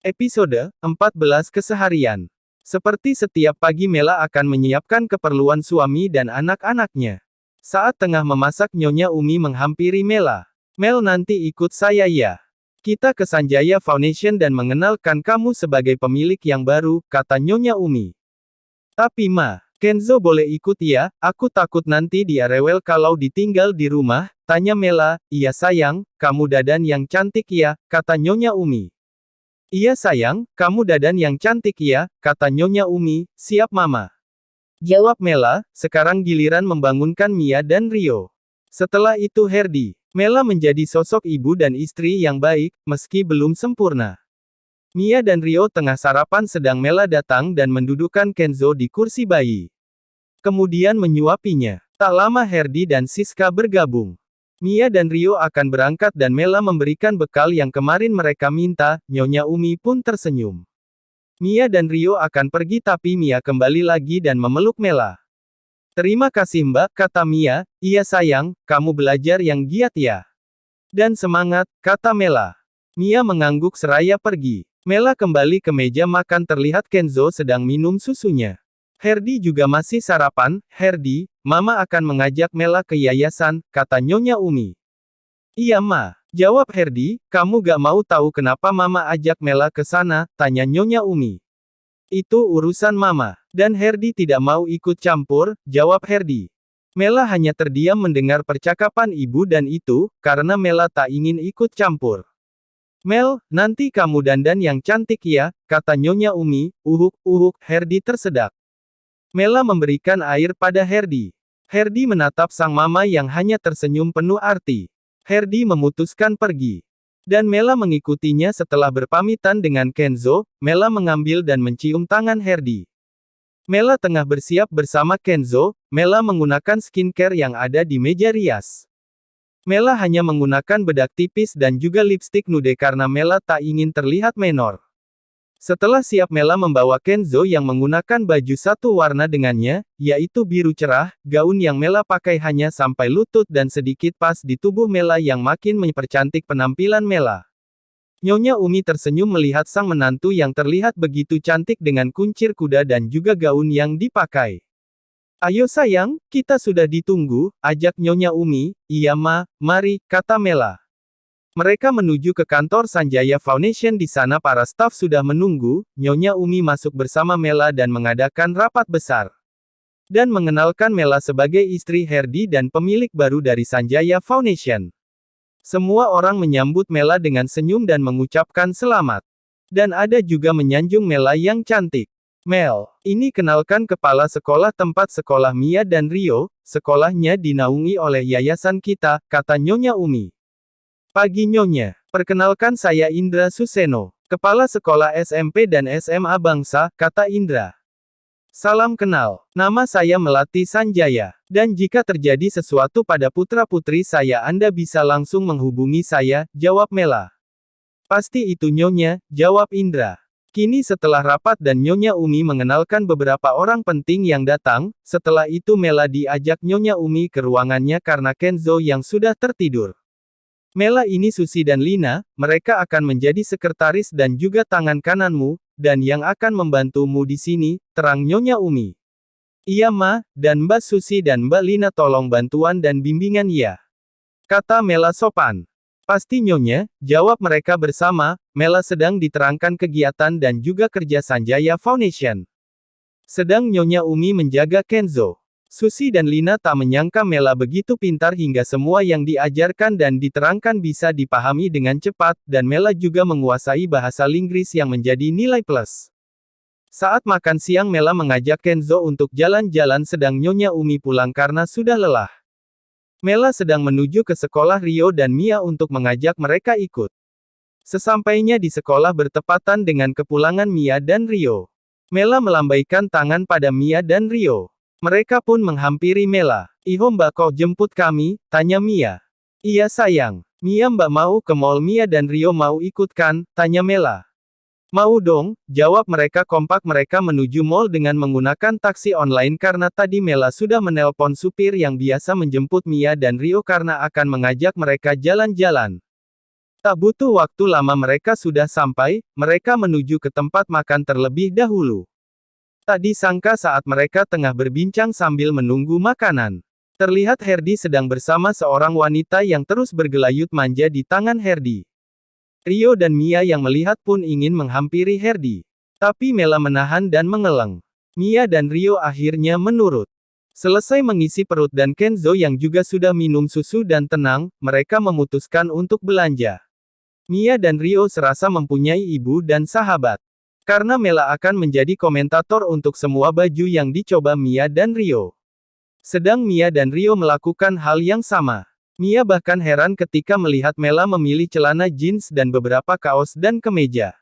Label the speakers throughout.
Speaker 1: Episode 14 Keseharian. Seperti setiap pagi Mela akan menyiapkan keperluan suami dan anak-anaknya. Saat tengah memasak Nyonya Umi menghampiri Mela. Mel, nanti ikut saya ya. Kita ke Sanjaya Foundation dan mengenalkan kamu sebagai pemilik yang baru, kata Nyonya Umi. Tapi Ma, Kenzo boleh ikut ya, aku takut nanti dia rewel kalau ditinggal di rumah, tanya Mela. Iya sayang, kamu dadan yang cantik ya, kata Nyonya Umi. Iya sayang, kamu dadan yang cantik ya, kata Nyonya Umi. Siap Mama, jawab Mela. Sekarang giliran membangunkan Mia dan Rio. Setelah itu Herdi. Mela menjadi sosok ibu dan istri yang baik, meski belum sempurna. Mia dan Rio tengah sarapan sedang Mela datang dan mendudukkan Kenzo di kursi bayi. Kemudian menyuapinya. Tak lama Herdi dan Siska bergabung. Mia dan Rio akan berangkat dan Mela memberikan bekal yang kemarin mereka minta. Nyonya Umi pun tersenyum. Mia dan Rio akan pergi tapi Mia kembali lagi dan memeluk Mela. Terima kasih Mbak, kata Mia. Iya sayang, kamu belajar yang giat ya. Dan semangat, kata Mela. Mia mengangguk seraya pergi. Mela kembali ke meja makan, terlihat Kenzo sedang minum susunya. Herdi juga masih sarapan. Herdi, Mama akan mengajak Mela ke yayasan, kata Nyonya Umi. Iya Ma, jawab Herdi. Kamu gak mau tahu kenapa Mama ajak Mela ke sana, tanya Nyonya Umi. Itu urusan Mama. Dan Herdi tidak mau ikut campur, jawab Herdi. Mela hanya terdiam mendengar percakapan ibu dan itu, karena Mela tak ingin ikut campur. Mel, nanti kamu dandan yang cantik ya, kata Nyonya Umi. Herdi tersedak. Mela memberikan air pada Herdi. Herdi menatap sang mama yang hanya tersenyum penuh arti. Herdi memutuskan pergi. Dan Mela mengikutinya. Setelah berpamitan dengan Kenzo, Mela mengambil dan mencium tangan Herdi. Mela tengah bersiap bersama Kenzo. Mela menggunakan skincare yang ada di meja rias. Mela hanya menggunakan bedak tipis dan juga lipstik nude karena Mela tak ingin terlihat menor. Setelah siap Mela membawa Kenzo yang menggunakan baju satu warna dengannya, yaitu biru cerah. Gaun yang Mela pakai hanya sampai lutut dan sedikit pas di tubuh Mela yang makin mempercantik penampilan Mela. Nyonya Umi tersenyum melihat sang menantu yang terlihat begitu cantik dengan kuncir kuda dan juga gaun yang dipakai. Ayo sayang, kita sudah ditunggu, ajak Nyonya Umi. Iya Ma, mari, kata Mela. Mereka menuju ke kantor Sanjaya Foundation. Di sana para staf sudah menunggu. Nyonya Umi masuk bersama Mela dan mengadakan rapat besar. Dan mengenalkan Mela sebagai istri Herdi dan pemilik baru dari Sanjaya Foundation. Semua orang menyambut Mela dengan senyum dan mengucapkan selamat. Dan ada juga menyanjung Mela yang cantik. Mel, ini kenalkan kepala sekolah tempat sekolah Mia dan Rio. Sekolahnya dinaungi oleh yayasan kita, kata Nyonya Umi. Pagi Nyonya, perkenalkan saya Indra Suseno, kepala sekolah SMP dan SMA Bangsa, kata Indra. Salam kenal, nama saya Melati Sanjaya, dan jika terjadi sesuatu pada putra-putri saya Anda bisa langsung menghubungi saya, jawab Mela. Pasti itu Nyonya, jawab Indra. Kini setelah rapat dan Nyonya Umi mengenalkan beberapa orang penting yang datang, setelah itu Mela diajak Nyonya Umi ke ruangannya karena Kenzo yang sudah tertidur. Mela, ini Susi dan Lina, mereka akan menjadi sekretaris dan juga tangan kananmu, dan yang akan membantumu di sini, terang Nyonya Umi. Iya Ma, dan Mbak Susi dan Mbak Lina tolong bantuan dan bimbingan ya, kata Mela sopan. Pasti Nyonya, jawab mereka bersama. Mela sedang diterangkan kegiatan dan juga kerja Sanjaya Foundation. Sedang Nyonya Umi menjaga Kenzo. Susi dan Lina tak menyangka Mela begitu pintar hingga semua yang diajarkan dan diterangkan bisa dipahami dengan cepat, dan Mela juga menguasai bahasa Inggris yang menjadi nilai plus. Saat makan siang Mela mengajak Kenzo untuk jalan-jalan sedang Nyonya Umi pulang karena sudah lelah. Mela sedang menuju ke sekolah Rio dan Mia untuk mengajak mereka ikut. Sesampainya di sekolah bertepatan dengan kepulangan Mia dan Rio. Mela melambaikan tangan pada Mia dan Rio. Mereka pun menghampiri Mela. Iho Mbak, kok jemput kami, tanya Mia. Iya sayang. Mia, Mbak mau ke mall. Mia dan Rio mau ikut kan, tanya Mela. Mau dong, jawab mereka kompak. Mereka menuju mall dengan menggunakan taksi online karena tadi Mela sudah menelpon supir yang biasa menjemput Mia dan Rio karena akan mengajak mereka jalan-jalan. Tak butuh waktu lama mereka sudah sampai, mereka menuju ke tempat makan terlebih dahulu. Tak disangka saat mereka tengah berbincang sambil menunggu makanan. Terlihat Herdi sedang bersama seorang wanita yang terus bergelayut manja di tangan Herdi. Rio dan Mia yang melihat pun ingin menghampiri Herdi. Tapi Mela menahan dan mengeleng. Mia dan Rio akhirnya menurut. Selesai mengisi perut dan Kenzo yang juga sudah minum susu dan tenang, mereka memutuskan untuk belanja. Mia dan Rio serasa mempunyai ibu dan sahabat. Karena Mela akan menjadi komentator untuk semua baju yang dicoba Mia dan Rio. Sedang Mia dan Rio melakukan hal yang sama. Mia bahkan heran ketika melihat Mela memilih celana jeans dan beberapa kaos dan kemeja.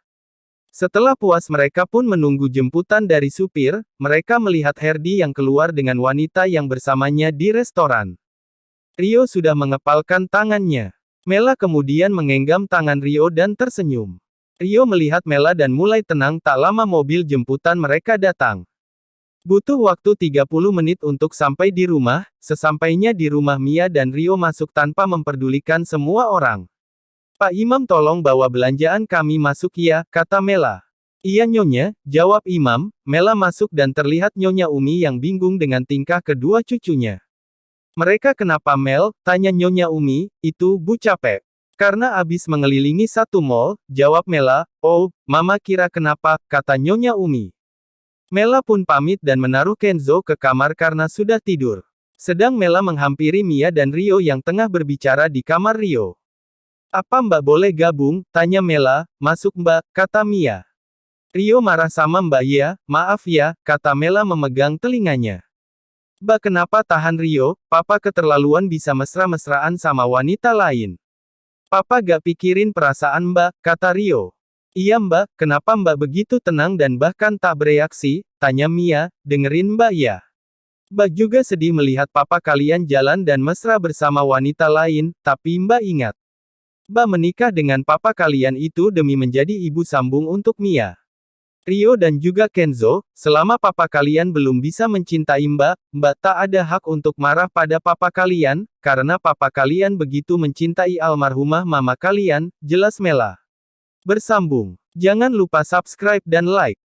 Speaker 1: Setelah puas mereka pun menunggu jemputan dari supir, mereka melihat Herdi yang keluar dengan wanita yang bersamanya di restoran. Rio sudah mengepalkan tangannya. Mela kemudian menggenggam tangan Rio dan tersenyum. Rio melihat Mela dan mulai tenang. Tak lama mobil jemputan mereka datang. Butuh waktu 30 menit untuk sampai di rumah. Sesampainya di rumah Mia dan Rio masuk tanpa memperdulikan semua orang. Pak Imam tolong bawa belanjaan kami masuk ya, kata Mela. Iya Nyonya, jawab Imam. Mela masuk dan terlihat Nyonya Umi yang bingung dengan tingkah kedua cucunya. Mereka kenapa Mel? Tanya Nyonya Umi, itu Bu capek. Karena abis mengelilingi satu mall, jawab Mela. Oh, Mama kira kenapa, kata Nyonya Umi. Mela pun pamit dan menaruh Kenzo ke kamar karena sudah tidur. Sedang Mela menghampiri Mia dan Rio yang tengah berbicara di kamar Rio. Apa Mbak boleh gabung? Tanya Mela. Masuk Mbak, kata Mia. Rio marah sama Mbak ya, maaf ya, kata Mela memegang telinganya. Mbak kenapa tahan Rio? Papa keterlaluan bisa mesra-mesraan sama wanita lain. Papa gak pikirin perasaan Mbak, kata Rio. Iya Mbak, kenapa Mbak begitu tenang dan bahkan tak bereaksi? Tanya Mia, dengerin Mbak ya. Mbak juga sedih melihat papa kalian jalan dan mesra bersama wanita lain, tapi Mbak ingat. Mbak menikah dengan papa kalian itu demi menjadi ibu sambung untuk Mia. Rio dan juga Kenzo, selama papa kalian belum bisa mencintai Mbak, Mbak tak ada hak untuk marah pada papa kalian, karena papa kalian begitu mencintai almarhumah mama kalian, jelas Mela. Bersambung. Jangan lupa subscribe dan like.